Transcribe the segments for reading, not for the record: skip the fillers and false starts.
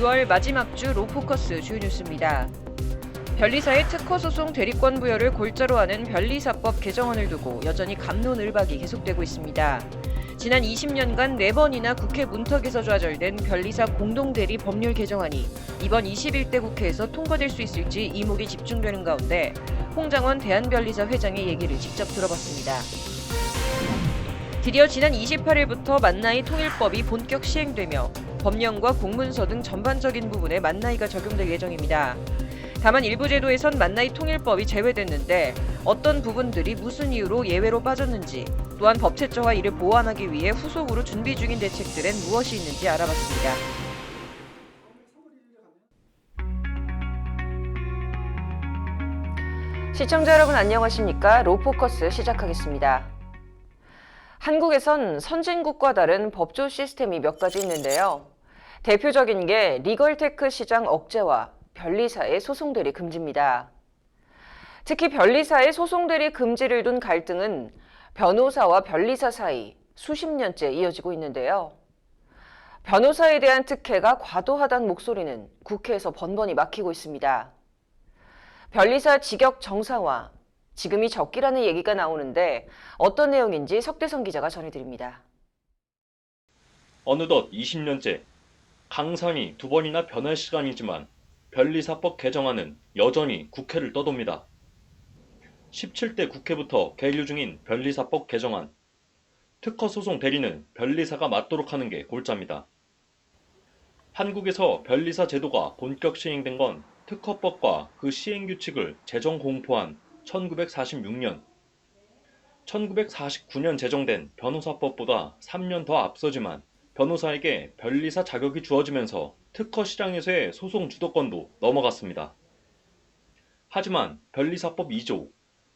6월 마지막 주 로포커스 주요 뉴스입니다. 변리사의 특허 소송 대리권 부여를 골자로 하는 변리사법 개정안을 두고 여전히 갑론을박이 계속되고 있습니다. 지난 20년간 4번이나 국회 문턱에서 좌절된 변리사 공동대리 법률 개정안이 이번 21대 국회에서 통과될 수 있을지 이목이 집중되는 가운데 홍장원 대한변리사 회장의 얘기를 직접 들어봤습니다. 드디어 지난 28일부터 만나이 통일법이 본격 시행되며 법령과 공문서 등 전반적인 부분에 만나이가 적용될 예정입니다. 다만 일부 제도에선 만나이 통일법이 제외됐는데 어떤 부분들이 무슨 이유로 예외로 빠졌는지, 또한 법제처가 이를 보완하기 위해 후속으로 준비 중인 대책들엔 무엇이 있는지 알아봤습니다. 시청자 여러분 안녕하십니까? 로포커스 시작하겠습니다. 한국에선 선진국과 다른 법조 시스템이 몇 가지 있는데요. 대표적인 게 리걸테크 시장 억제와 변리사의 소송대리 금지입니다. 특히 변리사의 소송대리 금지를 둔 갈등은 변호사와 변리사 사이 수십 년째 이어지고 있는데요. 변호사에 대한 특혜가 과도하다는 목소리는 국회에서 번번이 막히고 있습니다. 변리사 직역 정상화, 지금이 적기라는 얘기가 나오는데 어떤 내용인지 석대성 기자가 전해드립니다. 어느덧 20년째 강산이 2번이나 변할 시간이지만 변리사법 개정안은 여전히 국회를 떠돕니다. 17대 국회부터 계류 중인 변리사법 개정안. 특허소송 대리는 변리사가 맡도록 하는 게 골자입니다. 한국에서 변리사 제도가 본격 시행된 건 특허법과 그 시행규칙을 제정 공포한 1946년, 1949년 제정된 변호사법보다 3년 더 앞서지만 변호사에게 변리사 자격이 주어지면서 특허 시장에서의 소송 주도권도 넘어갔습니다. 하지만 변리사법 2조,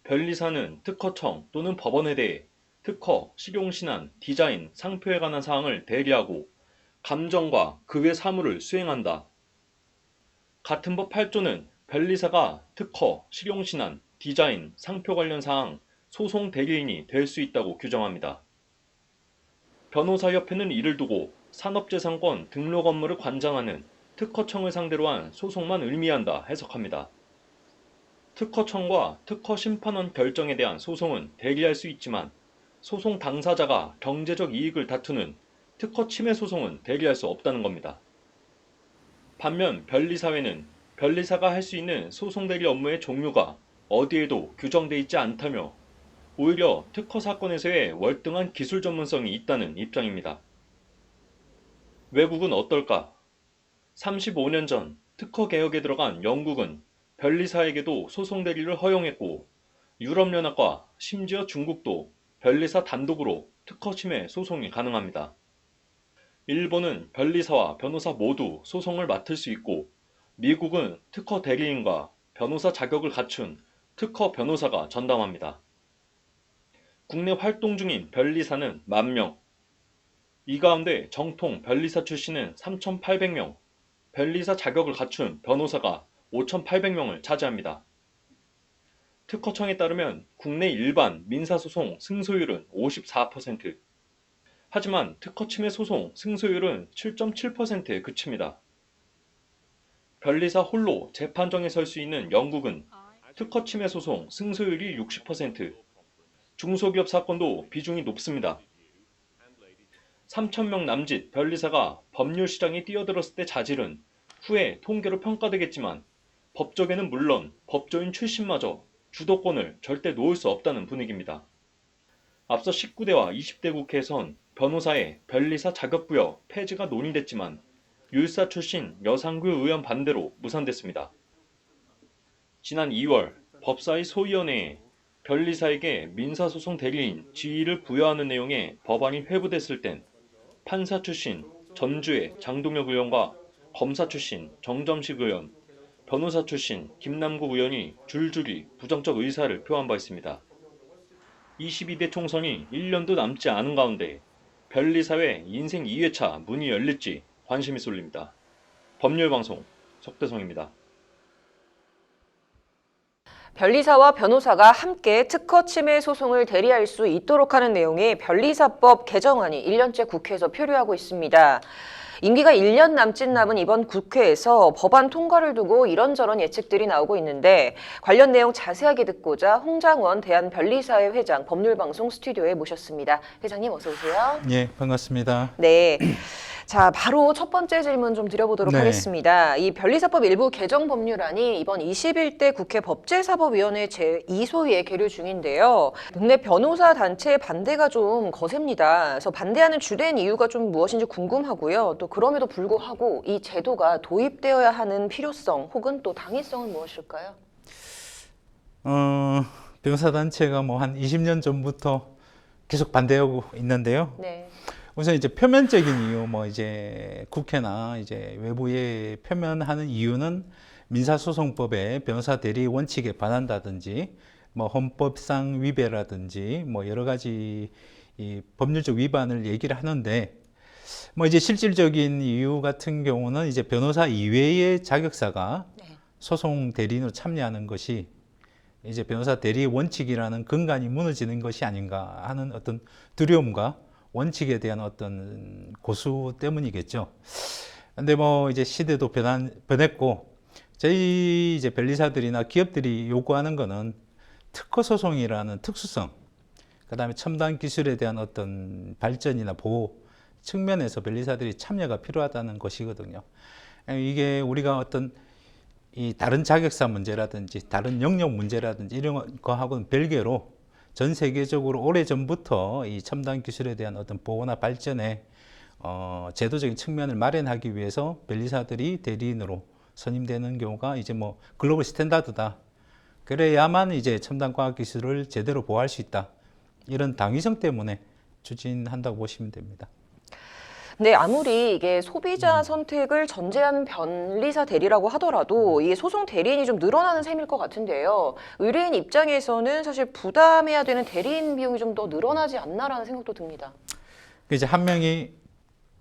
변리사는 특허청 또는 법원에 대해 특허, 실용신안, 디자인, 상표에 관한 사항을 대리하고 감정과 그 외 사무를 수행한다. 같은 법 8조는 변리사가 특허, 실용신안, 디자인, 상표 관련 사항, 소송 대리인이 될 수 있다고 규정합니다. 변호사협회는 이를 두고 산업재산권 등록 업무를 관장하는 특허청을 상대로 한 소송만 의미한다 해석합니다. 특허청과 특허심판원 결정에 대한 소송은 대리할 수 있지만 소송 당사자가 경제적 이익을 다투는 특허 침해 소송은 대리할 수 없다는 겁니다. 반면 변리사회는 변리사가 할 수 있는 소송 대리 업무의 종류가 어디에도 규정돼 있지 않다며 오히려 특허 사건에서의 월등한 기술 전문성이 있다는 입장입니다. 외국은 어떨까? 35년 전 특허 개혁에 들어간 영국은 변리사에게도 소송 대리를 허용했고 유럽연합과 심지어 중국도 변리사 단독으로 특허 침해 소송이 가능합니다. 일본은 변리사와 변호사 모두 소송을 맡을 수 있고 미국은 특허 대리인과 변호사 자격을 갖춘 특허 변호사가 전담합니다. 국내 활동 중인 변리사는 10,000명. 이 가운데 정통 변리사 출신은 3,800명, 변리사 자격을 갖춘 변호사가 5,800명을 차지합니다. 특허청에 따르면 국내 일반 민사소송 승소율은 54%. 하지만 특허 침해 소송 승소율은 7.7%에 그칩니다. 변리사 홀로 재판정에 설 수 있는 영국은 특허 침해 소송 승소율이 60%, 중소기업 사건도 비중이 높습니다. 3,000명 남짓 변리사가 법률 시장에 뛰어들었을 때 자질은 후에 통계로 평가되겠지만 법조계는 물론 법조인 출신마저 주도권을 절대 놓을 수 없다는 분위기입니다. 앞서 19대와 20대 국회에선 변호사의 변리사 자격 부여 폐지가 논의됐지만 율사 출신 여상규 의원 반대로 무산됐습니다. 지난 2월 법사위 소위원회에 변리사에게 민사소송 대리인 지위를 부여하는 내용의 법안이 회부됐을 땐 판사 출신 전주의 장동혁 의원과 검사 출신 정점식 의원, 변호사 출신 김남국 의원이 줄줄이 부정적 의사를 표한 바 있습니다. 22대 총선이 1년도 남지 않은 가운데 변리사회 인생 2회차 문이 열릴지 관심이 쏠립니다. 법률방송 석대성입니다. 변리사와 변호사가 함께 특허 침해 소송을 대리할 수 있도록 하는 내용의 변리사법 개정안이 1년째 국회에서 표류하고 있습니다. 임기가 1년 남짓 남은 이번 국회에서 법안 통과를 두고 이런저런 예측들이 나오고 있는데 관련 내용 자세하게 듣고자 홍장원 대한변리사회 회장 법률방송 스튜디오에 모셨습니다. 회장님 어서 오세요. 예, 반갑습니다. 네. 자, 바로 첫 번째 질문 좀 드려보도록 네. 하겠습니다. 이 변리사법 일부 개정 법률안이 이번 21대 국회 법제사법위원회 제2소위에 계류 중인데요. 국내 변호사 단체의 반대가 좀 거셉니다. 그래서 반대하는 주된 이유가 좀 무엇인지 궁금하고요. 또 그럼에도 불구하고 이 제도가 도입되어야 하는 필요성 혹은 또 당위성은 무엇일까요? 변호사 단체가 뭐 한 20년 전부터 계속 반대하고 있는데요. 네. 우선 이제 표면적인 이유, 뭐 이제 국회나 이제 외부에 표면하는 이유는 민사소송법의 변호사 대리 원칙에 반한다든지, 뭐 헌법상 위배라든지, 뭐 여러 가지 이 법률적 위반을 얘기를 하는데, 뭐 이제 실질적인 이유 같은 경우는 이제 변호사 이외의 자격사가 네. 소송 대리인으로 참여하는 것이 이제 변호사 대리 원칙이라는 근간이 무너지는 것이 아닌가 하는 어떤 두려움과 원칙에 대한 어떤 고수 때문이겠죠. 근데 뭐 이제 시대도 변했고 저희 이제 변리사들이나 기업들이 요구하는 거는 특허 소송이라는 특수성, 그다음에 첨단 기술에 대한 어떤 발전이나 보호 측면에서 변리사들이 참여가 필요하다는 것이거든요. 이게 우리가 어떤 이 다른 자격사 문제라든지 다른 영역 문제라든지 이런 거하고는 별개로 전 세계적으로 오래전부터 이 첨단 기술에 대한 어떤 보호나 발전에 제도적인 측면을 마련하기 위해서 변리사들이 대리인으로 선임되는 경우가 이제 뭐 글로벌 스탠다드다. 그래야만 이제 첨단 과학 기술을 제대로 보호할 수 있다. 이런 당위성 때문에 추진한다고 보시면 됩니다. 네, 아무리 이게 소비자 선택을 전제한 변리사 대리라고 하더라도 이 소송 대리인이 좀 늘어나는 셈일 것 같은데요. 의뢰인 입장에서는 사실 부담해야 되는 대리인 비용이 좀 더 늘어나지 않나라는 생각도 듭니다. 이제 한 명이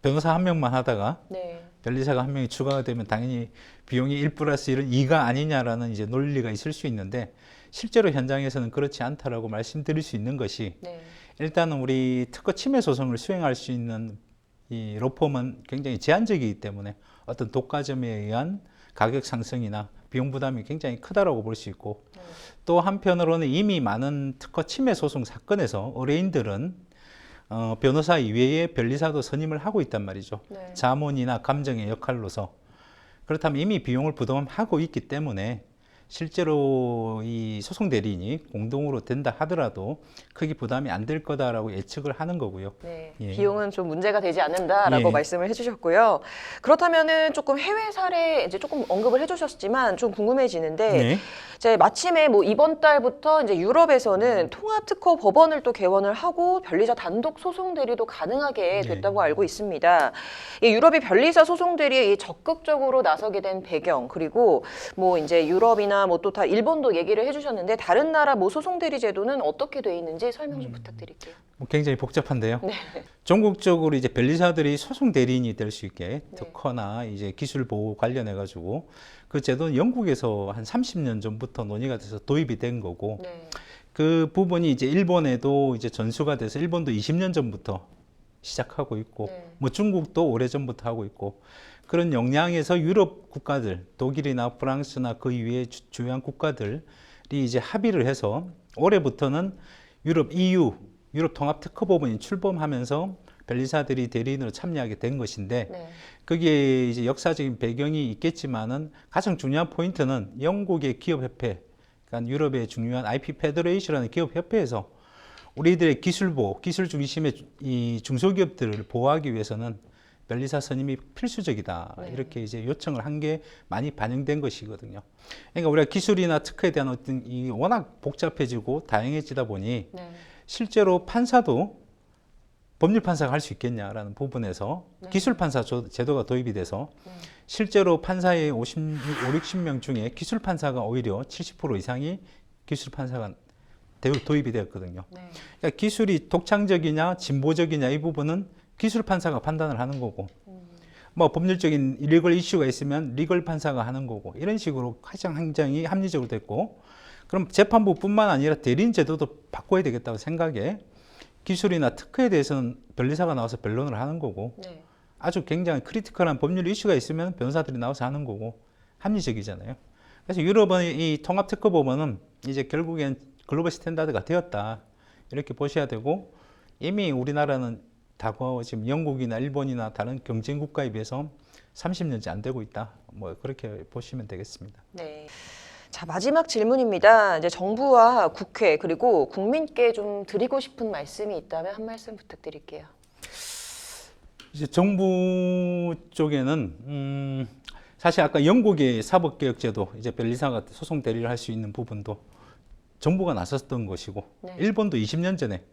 변호사 한 명만 하다가 네. 변리사가 한 명이 추가가 되면 당연히 비용이 1+1은 2가 아니냐라는 이제 논리가 있을 수 있는데 실제로 현장에서는 그렇지 않다라고 말씀드릴 수 있는 것이 네. 일단은 우리 특허 침해 소송을 수행할 수 있는 이 로펌은 굉장히 제한적이기 때문에 어떤 독과점에 의한 가격 상승이나 비용 부담이 굉장히 크다라고 볼 수 있고 또 한편으로는 이미 많은 특허 침해 소송 사건에서 의뢰인들은 변호사 이외에 변리사도 선임을 하고 있단 말이죠. 네. 자문이나 감정의 역할로서. 그렇다면 이미 비용을 부담하고 있기 때문에 실제로 이 소송 대리인이 공동으로 된다 하더라도 크게 부담이 안 될 거다라고 예측을 하는 거고요. 네, 예. 비용은 좀 문제가 되지 않는다라고 예. 말씀을 해주셨고요. 그렇다면은 조금 해외 사례 이제 조금 언급을 해주셨지만 좀 궁금해지는데 네. 이제 마침에 뭐 이번 달부터 이제 유럽에서는 통합 특허 법원을 또 개원을 하고 변리사 단독 소송 대리도 가능하게 됐다고 알고 있습니다. 이 유럽이 변리사 소송 대리에 적극적으로 나서게 된 배경 그리고 뭐 이제 유럽이나 뭐 또 다 일본도 얘기를 해주셨는데 다른 나라 뭐 소송 대리 제도는 어떻게 돼 있는지 설명 좀 부탁드릴게요. 뭐 굉장히 복잡한데요. 네. 전국적으로 이제 변리사들이 소송 대리인이 될 수 있게 네. 특허나 이제 기술 보호 관련해 가지고 그 제도는 영국에서 한 30년 전부터 논의가 돼서 도입이 된 거고 네. 그 부분이 이제 일본에도 이제 전수가 돼서 일본도 20년 전부터 시작하고 있고 네. 뭐 중국도 오래전부터 하고 있고 그런 역량에서 유럽 국가들 독일이나 프랑스나 그 이외의 주요한 국가들이 이제 합의를 해서 올해부터는 유럽 EU 유럽 통합 특허 법원이 출범하면서 변리사들이 대리인으로 참여하게 된 것인데 네. 거기에 이제 역사적인 배경이 있겠지만은 가장 중요한 포인트는 영국의 기업협회, 그러니까 유럽의 중요한 IP 페더레이션이라는 기업협회에서 우리들의 기술보, 기술 중심의 이 중소기업들을 보호하기 위해서는 변리사 선임이 필수적이다. 네. 이렇게 이제 요청을 한 게 많이 반영된 것이거든요. 그러니까 우리가 기술이나 특허에 대한 어떤 이 워낙 복잡해지고 다양해지다 보니 네. 실제로 판사도 법률 판사가 할 수 있겠냐라는 부분에서 네. 기술 판사 제도가 도입이 돼서 네. 실제로 판사의 60명 중에 기술 판사가 오히려 70% 이상이 기술 판사가 도입이 되었거든요. 네. 그러니까 기술이 독창적이냐 진보적이냐 이 부분은 기술 판사가 판단을 하는 거고 뭐 법률적인 리걸 이슈가 있으면 리걸 판사가 하는 거고 이런 식으로 가장 굉장히 합리적으로 됐고 그럼 재판부뿐만 아니라 대리인 제도도 바꿔야 되겠다고 생각에 기술이나 특허에 대해서는 변리사가 나와서 변론을 하는 거고 네. 아주 굉장히 크리티컬한 법률 이슈가 있으면 변호사들이 나와서 하는 거고 합리적이잖아요. 그래서 유럽의 이 통합특허법원은 이제 결국엔 글로벌 스탠다드가 되었다 이렇게 보셔야 되고, 이미 우리나라는 과거 지금 영국이나 일본이나 다른 경쟁 국가에 비해서 30년째 안 되고 있다. 뭐 그렇게 보시면 되겠습니다. 네. 자, 마지막 질문입니다. 이제 정부와 국회 그리고 국민께 좀 드리고 싶은 말씀이 있다면 한 말씀 부탁드릴게요. 이제 정부 쪽에는 사실 아까 영국의 사법개혁제도 이제 변리사가 소송 대리를 할 수 있는 부분도 정부가 나섰던 것이고, 네. 일본도 20년 전에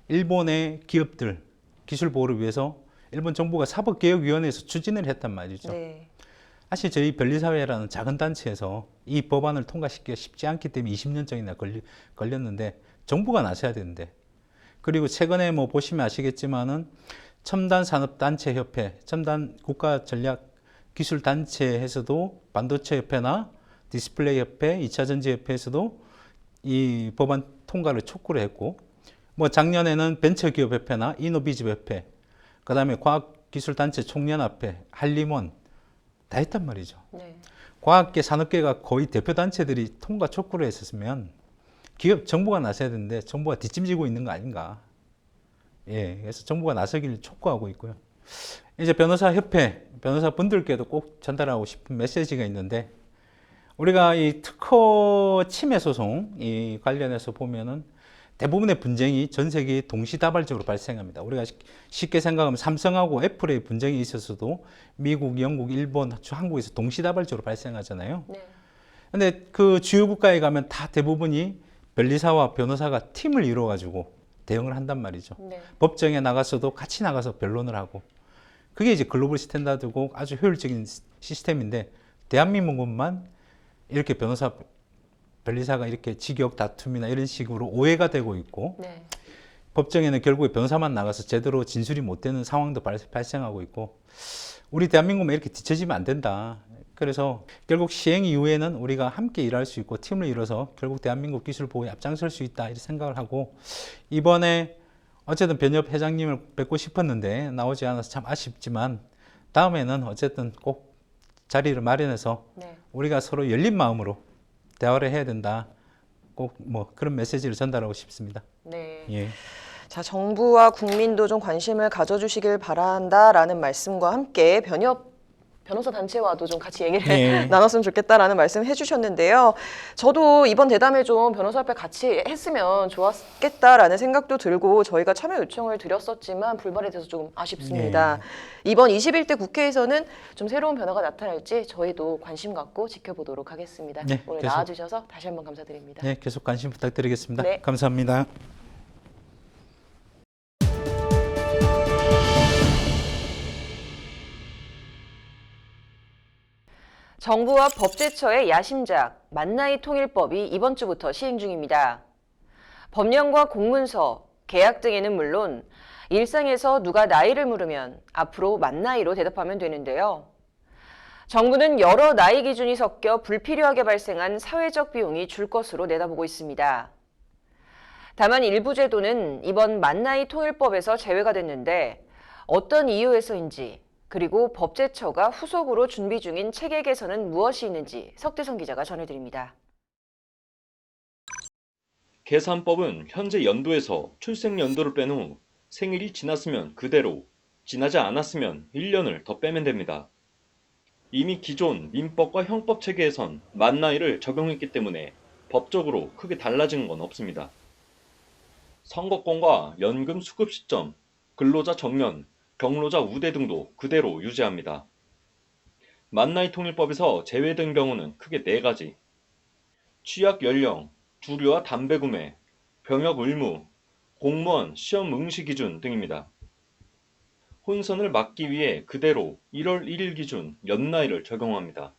일본의 기업들 기술 보호를 위해서 일본 정부가 사법개혁위원회에서 추진을 했단 말이죠. 네. 사실 저희 변리사회라는 작은 단체에서 이 법안을 통과시키기가 쉽지 않기 때문에 20년 전이나 걸렸는데 정부가 나서야 되는데, 그리고 최근에 뭐 보시면 아시겠지만은 첨단산업단체협회, 첨단국가전략기술단체에서도 반도체협회나 디스플레이협회, 2차전지협회에서도 이 법안 통과를 촉구를 했고, 뭐 작년에는 벤처기업협회나 이노비즈협회, 그 다음에 과학기술단체 총연합회, 한림원 다 했단 말이죠. 네. 과학계, 산업계가 거의 대표단체들이 통과 촉구를 했었으면 정부가 나서야 되는데 정부가 뒷짐지고 있는 거 아닌가. 예, 그래서 정부가 나서기를 촉구하고 있고요. 이제 변호사분들께도 꼭 전달하고 싶은 메시지가 있는데, 우리가 이 특허 침해 소송 이 관련해서 보면은 대부분의 분쟁이 전 세계에 동시다발적으로 발생합니다. 우리가 쉽게 생각하면 삼성하고 애플의 분쟁이 있었어도 미국, 영국, 일본, 한국에서 동시다발적으로 발생하잖아요. 네. 근데 그 주요 국가에 가면 다 대부분이 변리사와 변호사가 팀을 이루어가지고 대응을 한단 말이죠. 네. 법정에 나가서도 같이 나가서 변론을 하고, 그게 이제 글로벌 스탠다드고 아주 효율적인 시스템인데, 대한민국만 이렇게 변리사가 이렇게 직역 다툼이나 이런 식으로 오해가 되고 있고, 네. 법정에는 결국에 변호사만 나가서 제대로 진술이 못 되는 상황도 발생하고 있고, 우리 대한민국만 이렇게 뒤처지면 안 된다. 그래서 결국 시행 이후에는 우리가 함께 일할 수 있고 팀을 이뤄서 결국 대한민국 기술 보호에 앞장설 수 있다 이렇게 생각을 하고, 이번에 어쨌든 변협 회장님을 뵙고 싶었는데 나오지 않아서 참 아쉽지만, 다음에는 어쨌든 꼭 자리를 마련해서 네. 우리가 서로 열린 마음으로 대화를 해야 된다. 꼭 뭐 그런 메시지를 전달하고 싶습니다. 네. 예. 자, 정부와 국민도 좀 관심을 가져주시길 바란다라는 말씀과 함께 변호사 단체와도 좀 같이 얘기를 예. 나눴으면 좋겠다라는 말씀 해주셨는데요. 저도 이번 대담에 좀 변호사협회 같이 했으면 좋았겠다라는 생각도 들고 저희가 참여 요청을 드렸었지만 불발이 돼서 좀 아쉽습니다. 이번 21대 국회에서는 좀 새로운 변화가 나타날지 저희도 관심 갖고 지켜보도록 하겠습니다. 네, 오늘 계속. 나와주셔서 다시 한번 감사드립니다. 네, 계속 관심 부탁드리겠습니다. 네. 감사합니다. 정부와 법제처의 야심작 만나이 통일법이 이번 주부터 시행 중입니다. 법령과 공문서, 계약 등에는 물론 일상에서 누가 나이를 물으면 앞으로 만나이로 대답하면 되는데요. 정부는 여러 나이 기준이 섞여 불필요하게 발생한 사회적 비용이 줄 것으로 내다보고 있습니다. 다만 일부 제도는 이번 만나이 통일법에서 제외가 됐는데 어떤 이유에서인지, 그리고 법제처가 후속으로 준비 중인 체계 개선은 무엇이 있는지 석대성 기자가 전해드립니다. 계산법은 현재 연도에서 출생 연도를 뺀 후 생일이 지났으면 그대로, 지나지 않았으면 1년을 더 빼면 됩니다. 이미 기존 민법과 형법 체계에선 만 나이를 적용했기 때문에 법적으로 크게 달라진 건 없습니다. 선거권과 연금 수급 시점, 근로자 정년, 경로자 우대 등도 그대로 유지합니다. 만나이 통일법에서 제외된 경우는 크게 4가지. 취약 연령, 주류와 담배 구매, 병역 의무, 공무원 시험 응시 기준 등입니다. 혼선을 막기 위해 그대로 1월 1일 기준 연나이를 적용합니다.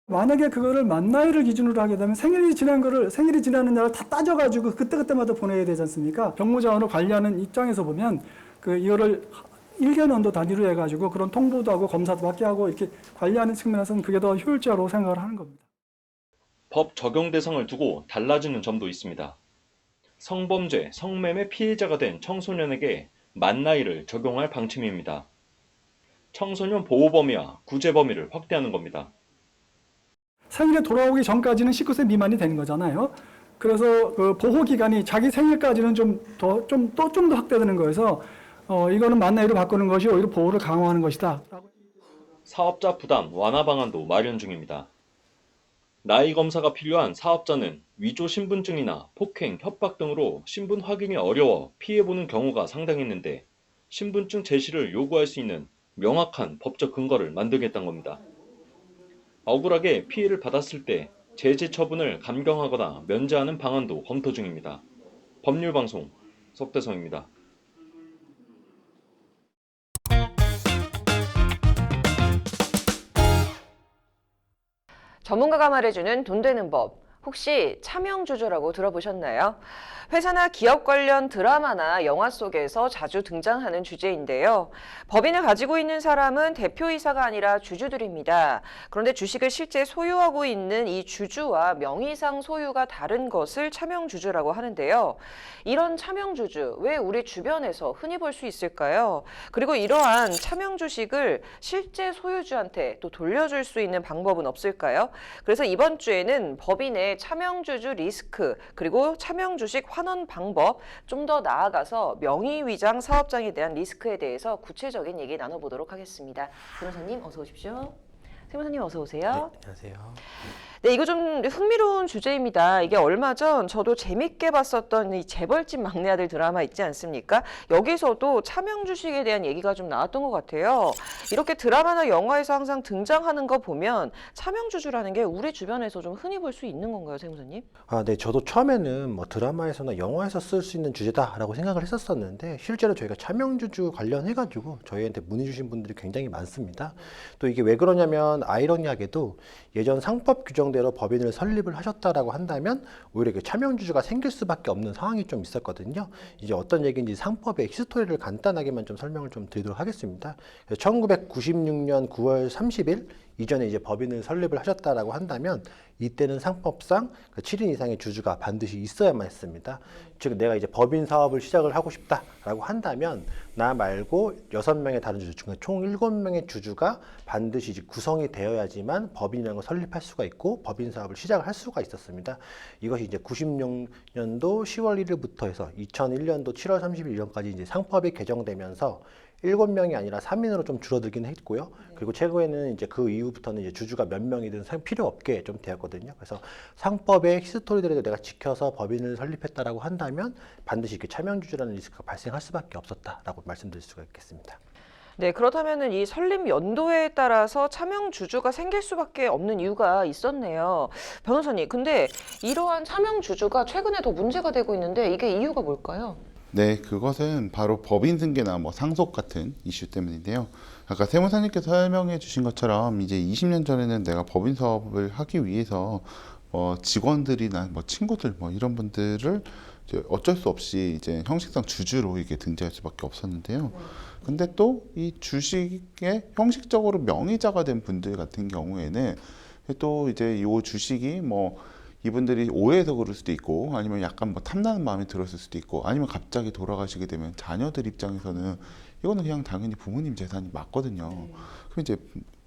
만약에 그거를 만 나이를 기준으로 하게 되면 생일이 지나는 날을 다 따져가지고 그때그때마다 보내야 되지 않습니까? 병무자원을 관리하는 입장에서 보면 이거를 1개년도 단위로 해가지고 그런 통보도 하고 검사도 받게 하고 이렇게 관리하는 측면에서는 그게 더 효율적으로 생각을 하는 겁니다. 법 적용 대상을 두고 달라지는 점도 있습니다. 성범죄, 성매매 피해자가 된 청소년에게 만 나이를 적용할 방침입니다. 청소년 보호 범위와 구제 범위를 확대하는 겁니다. 생일에 돌아오기 전까지는 19세 미만이 되는 거잖아요. 그래서 그 보호 기간이 자기 생일까지는 좀 더 확대되는 거여서 이거는 만 나이로 바꾸는 것이 오히려 보호를 강화하는 것이다. 사업자 부담 완화 방안도 마련 중입니다. 나이 검사가 필요한 사업자는 위조 신분증이나 폭행, 협박 등으로 신분 확인이 어려워 피해보는 경우가 상당했는데 신분증 제시를 요구할 수 있는 명확한 법적 근거를 만들겠다는 겁니다. 억울하게 피해를 받았을 때 제재 처분을 감경하거나 면제하는 방안도 검토 중입니다. 법률방송 석대성입니다. 전문가가 말해주는 돈 되는 법. 혹시 차명주주라고 들어보셨나요? 회사나 기업 관련 드라마나 영화 속에서 자주 등장하는 주제인데요. 법인을 가지고 있는 사람은 대표이사가 아니라 주주들입니다. 그런데 주식을 실제 소유하고 있는 이 주주와 명의상 소유가 다른 것을 차명주주라고 하는데요. 이런 차명주주, 왜 우리 주변에서 흔히 볼 수 있을까요? 그리고 이러한 차명주식을 실제 소유주한테 또 돌려줄 수 있는 방법은 없을까요? 그래서 이번 주에는 법인의 차명주주 리스크, 그리고 차명주식 환원 방법, 좀 더 나아가서 명의위장 사업장에 대한 리스크에 대해서 구체적인 얘기 나눠보도록 하겠습니다. 변호사님 어서 오십시오. 변호사님 어서 오세요. 네, 안녕하세요. 네, 이거 좀 흥미로운 주제입니다. 이게 얼마 전 저도 재밌게 봤었던 이 재벌집 막내 아들 드라마 있지 않습니까? 여기서도 차명주식에 대한 얘기가 좀 나왔던 것 같아요. 이렇게 드라마나 영화에서 항상 등장하는 거 보면 차명주주라는 게 우리 주변에서 좀 흔히 볼 수 있는 건가요, 세무사님? 네, 저도 처음에는 뭐 드라마에서나 영화에서 쓸 수 있는 주제다라고 생각을 했었었는데 실제로 저희가 차명주주 관련해가지고 저희한테 문의 주신 분들이 굉장히 많습니다. 또 이게 왜 그러냐면 아이러니하게도 예전 상법 규정대로 법인을 설립을 하셨다라고 한다면 오히려 그 차명주주가 생길 수밖에 없는 상황이 좀 있었거든요. 이제 어떤 얘기인지 상법의 히스토리를 간단하게만 좀 설명을 좀 드리도록 하겠습니다. 1996년 9월 30일 이전에 이제 법인을 설립을 하셨다라고 한다면 이때는 상법상 7인 이상의 주주가 반드시 있어야만 했습니다. 즉 내가 이제 법인 사업을 시작을 하고 싶다라고 한다면 나 말고 6명의 다른 주주 중에 총 7명의 주주가 반드시 이제 구성이 되어야지만 법인이라는 걸 설립할 수가 있고 법인 사업을 시작을 할 수가 있었습니다. 이것이 이제 96년도 10월 1일부터 해서 2001년도 7월 31일까지 이제 상법이 개정되면서 7명이 아니라 3인으로 좀 줄어들긴 했고요. 그리고 최근에는 이제 그 이후부터는 이제 주주가 몇 명이든 필요 없게 좀 되었거든요. 그래서 상법의 히스토리들에도 내가 지켜서 법인을 설립했다라고 한다면 반드시 이렇게 차명주주라는 리스크가 발생할 수밖에 없었다라고 말씀드릴 수가 있겠습니다. 네, 그렇다면은 이 설립 연도에 따라서 차명주주가 생길 수밖에 없는 이유가 있었네요. 변호사님, 근데 이러한 차명주주가 최근에 더 문제가 되고 있는데 이게 이유가 뭘까요? 네, 그것은 바로 법인 승계나 뭐 상속 같은 이슈 때문인데요. 아까 세무사님께서 설명해 주신 것처럼 이제 20년 전에는 내가 법인 사업을 하기 위해서 직원들이나 뭐 친구들 뭐 이런 분들을 이제 어쩔 수 없이 이제 형식상 주주로 이게 등재할 수밖에 없었는데요. 근데 또 이 주식에 형식적으로 명의자가 된 분들 같은 경우에는 또 이제 이 주식이 뭐 이분들이 오해해서 그럴 수도 있고 아니면 약간 뭐 탐나는 마음이 들었을 수도 있고 아니면 갑자기 돌아가시게 되면 자녀들 입장에서는 이거는 그냥 당연히 부모님 재산이 맞거든요. 그럼 이제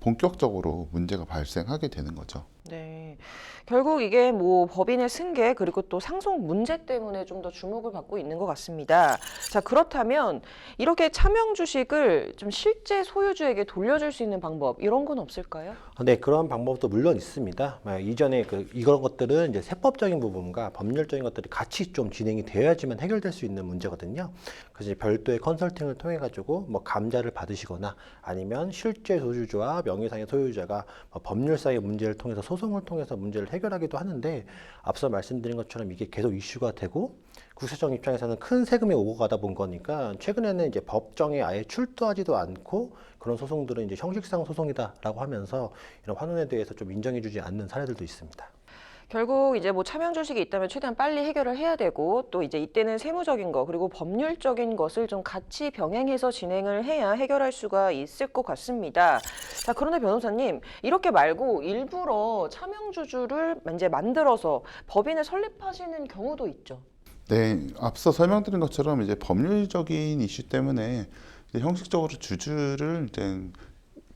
본격적으로 문제가 발생하게 되는 거죠. 네. 결국 이게 뭐 법인의 승계 그리고 또 상속 문제 때문에 좀 더 주목을 받고 있는 것 같습니다. 자, 그렇다면 이렇게 차명 주식을 좀 실제 소유주에게 돌려줄 수 있는 방법 이런 건 없을까요? 네, 그런 방법도 물론 있습니다. 이전에 이런 것들은 이제 세법적인 부분과 법률적인 것들이 같이 좀 진행이 되어야지만 해결될 수 있는 문제거든요. 그래서 이제 별도의 컨설팅을 통해 가지고 뭐 감자를 받으시거나 아니면 실제 소유주와 명의상의 소유자가 법률상의 문제를 통해서 소송을 통해서 문제를 해결하기도 하는데 앞서 말씀드린 것처럼 이게 계속 이슈가 되고 국세청 입장에서는 큰 세금이 오고 가다 본 거니까 최근에는 이제 법정에 아예 출두하지도 않고 그런 소송들은 이제 형식상 소송이다라고 하면서 이런 환원에 대해서 좀 인정해주지 않는 사례들도 있습니다. 결국 이제 뭐 차명 주식이 있다면 최대한 빨리 해결을 해야 되고 또 이제 이때는 세무적인 거 그리고 법률적인 것을 좀 같이 병행해서 진행을 해야 해결할 수가 있을 것 같습니다. 자, 그런데 변호사님 이렇게 말고 일부러 차명 주주를 이제 만들어서 법인을 설립하시는 경우도 있죠. 네, 앞서 설명드린 것처럼 이제 법률적인 이슈 때문에 이제 형식적으로 주주를 이제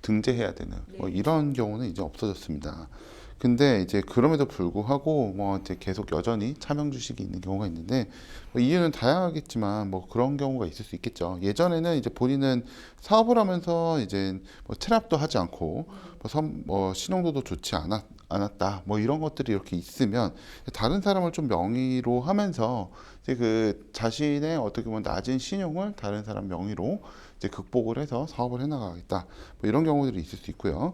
등재해야 되는 뭐 이런 경우는 이제 없어졌습니다. 근데 이제 그럼에도 불구하고 뭐 이제 계속 여전히 차명 주식이 있는 경우가 있는데 뭐 이유는 다양하겠지만 뭐 그런 경우가 있을 수 있겠죠. 예전에는 이제 본인은 사업을 하면서 이제 뭐 체납도 하지 않고 뭐 신용도도 좋지 않았다 뭐 이런 것들이 이렇게 있으면 다른 사람을 좀 명의로 하면서 이제 그 자신의 어떻게 보면 낮은 신용을 다른 사람 명의로 이제 극복을 해서 사업을 해나가겠다 뭐 이런 경우들이 있을 수 있고요.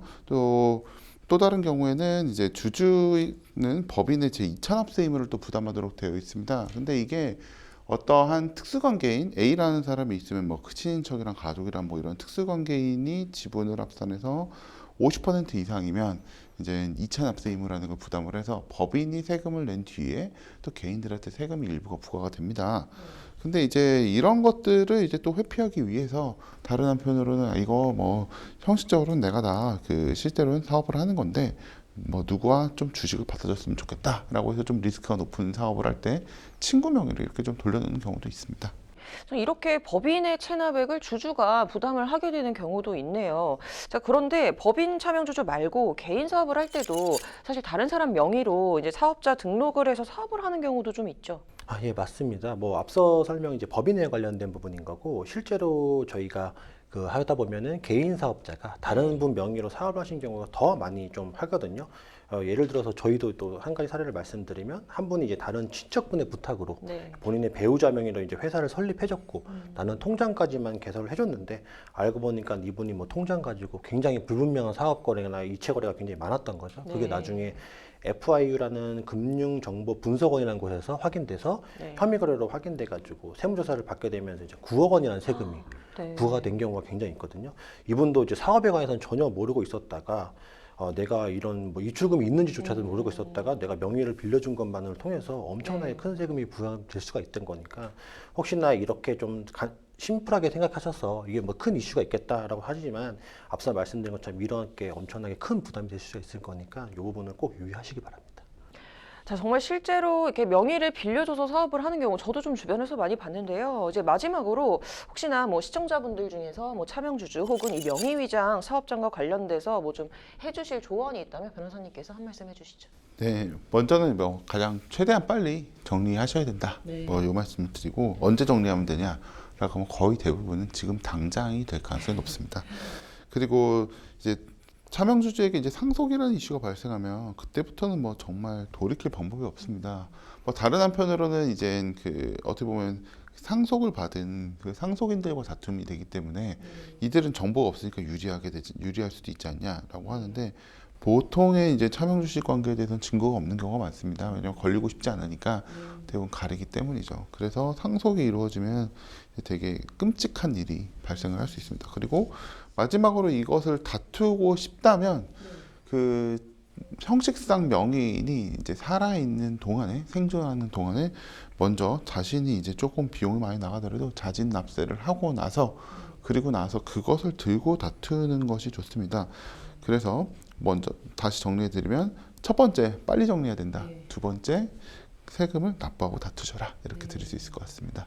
또 다른 경우에는 이제 주주는 법인의 제2찬압세 의무를 또 부담하도록 되어 있습니다. 근데 이게 어떠한 특수관계인 A라는 사람이 있으면 뭐 친인척이랑 가족이랑 뭐 이런 특수관계인이 지분을 합산해서 50% 이상이면 이제 이찬압세 의무라는 걸 부담을 해서 법인이 세금을 낸 뒤에 또 개인들한테 세금이 일부가 부과가 됩니다. 근데 이제 이런 것들을 이제 또 회피하기 위해서 다른 한편으로는 이거 뭐 형식적으로는 내가 다 그 실제로는 사업을 하는 건데 뭐 누구와 좀 주식을 받아줬으면 좋겠다라고 해서 좀 리스크가 높은 사업을 할 때 친구 명의로 이렇게 좀 돌려놓는 경우도 있습니다. 이렇게 법인의 체납액을 주주가 부담을 하게 되는 경우도 있네요. 자, 그런데 법인 차명주주 말고 개인 사업을 할 때도 사실 다른 사람 명의로 이제 사업자 등록을 해서 사업을 하는 경우도 좀 있죠. 예, 맞습니다. 뭐 앞서 설명 이제 법인에 관련된 부분인 거고 실제로 저희가 그 하다 보면은 개인 사업자가 다른 분 명의로 사업을 하신 경우가 더 많이 좀 하거든요. 예를 들어서 저희도 또 한 가지 사례를 말씀드리면 한 분이 이제 다른 친척분의 부탁으로 네. 본인의 배우자 명의로 이제 회사를 설립해줬고 나는 통장까지만 개설을 해줬는데 알고 보니까 이분이 뭐 통장 가지고 굉장히 불분명한 사업 거래나 이체 거래가 굉장히 많았던 거죠. 그게 네. 나중에 FIU라는 금융정보분석원이라는 곳에서 확인돼서 네. 혐의 거래로 확인돼가지고 세무조사를 받게 되면서 이제 9억 원이라는 세금이 네. 부과가 된 경우가 굉장히 있거든요. 이분도 이제 사업에 관해서는 전혀 모르고 있었다가 내가 이런 뭐 입출금이 있는지조차도 모르고 있었다가 내가 명의를 빌려준 것만을 통해서 엄청나게 네. 큰 세금이 부과될 수가 있던 거니까 혹시나 이렇게 좀 심플하게 생각하셔서 이게 뭐 큰 이슈가 있겠다라고 하지만 앞서 말씀드린 것처럼 이렇게 엄청나게 큰 부담이 될 수가 있을 거니까 이 부분을 꼭 유의하시기 바랍니다. 자, 정말 실제로 이렇게 명의를 빌려줘서 사업을 하는 경우 저도 좀 주변에서 많이 봤는데요. 이제 마지막으로 혹시나 뭐 시청자분들 중에서 뭐 차명주주 혹은 이 명의위장 사업장과 관련돼서 뭐 좀 해주실 조언이 있다면 변호사님께서 한 말씀 해주시죠. 네, 먼저는 뭐 가장 최대한 빨리 정리하셔야 된다. 네. 뭐 요 말씀을 드리고 언제 정리하면 되냐? 라고 하면 거의 대부분은 지금 당장이 될 가능성이 높습니다. 그리고 이제 차명주주에게 이제 상속이라는 이슈가 발생하면 그때부터는 뭐 정말 돌이킬 방법이 없습니다. 뭐 다른 한편으로는 이제 그 어떻게 보면 상속을 받은 그 상속인들과 다툼이 되기 때문에 이들은 정보가 없으니까 유리할 수도 있지 않냐라고 하는데 보통의 이제 차명주식 관계에 대해서는 증거가 없는 경우가 많습니다. 왜냐하면 걸리고 싶지 않으니까 대부분 가리기 때문이죠. 그래서 상속이 이루어지면 되게 끔찍한 일이 발생을 할 수 있습니다. 그리고 마지막으로 이것을 다투고 싶다면 그 형식상 명의인이 이제 살아있는 동안에 생존하는 동안에 먼저 자신이 이제 조금 비용이 많이 나가더라도 자진 납세를 하고 나서 그리고 나서 그것을 들고 다투는 것이 좋습니다. 그래서 먼저 다시 정리해드리면 첫 번째 빨리 정리해야 된다. 두 번째 세금을 납부하고 다투셔라. 이렇게 드릴 수 있을 것 같습니다.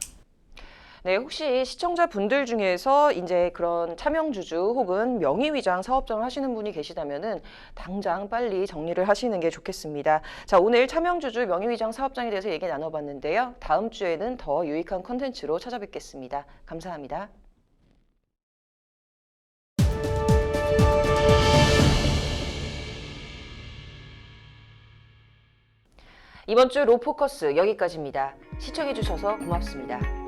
네, 혹시 시청자분들 중에서 이제 그런 차명주주 혹은 명의위장 사업장을 하시는 분이 계시다면은 당장 빨리 정리를 하시는 게 좋겠습니다. 자, 오늘 차명주주 명의위장 사업장에 대해서 얘기 나눠봤는데요. 다음 주에는 더 유익한 컨텐츠로 찾아뵙겠습니다. 감사합니다. 이번 주 로포커스 여기까지입니다. 시청해주셔서 고맙습니다.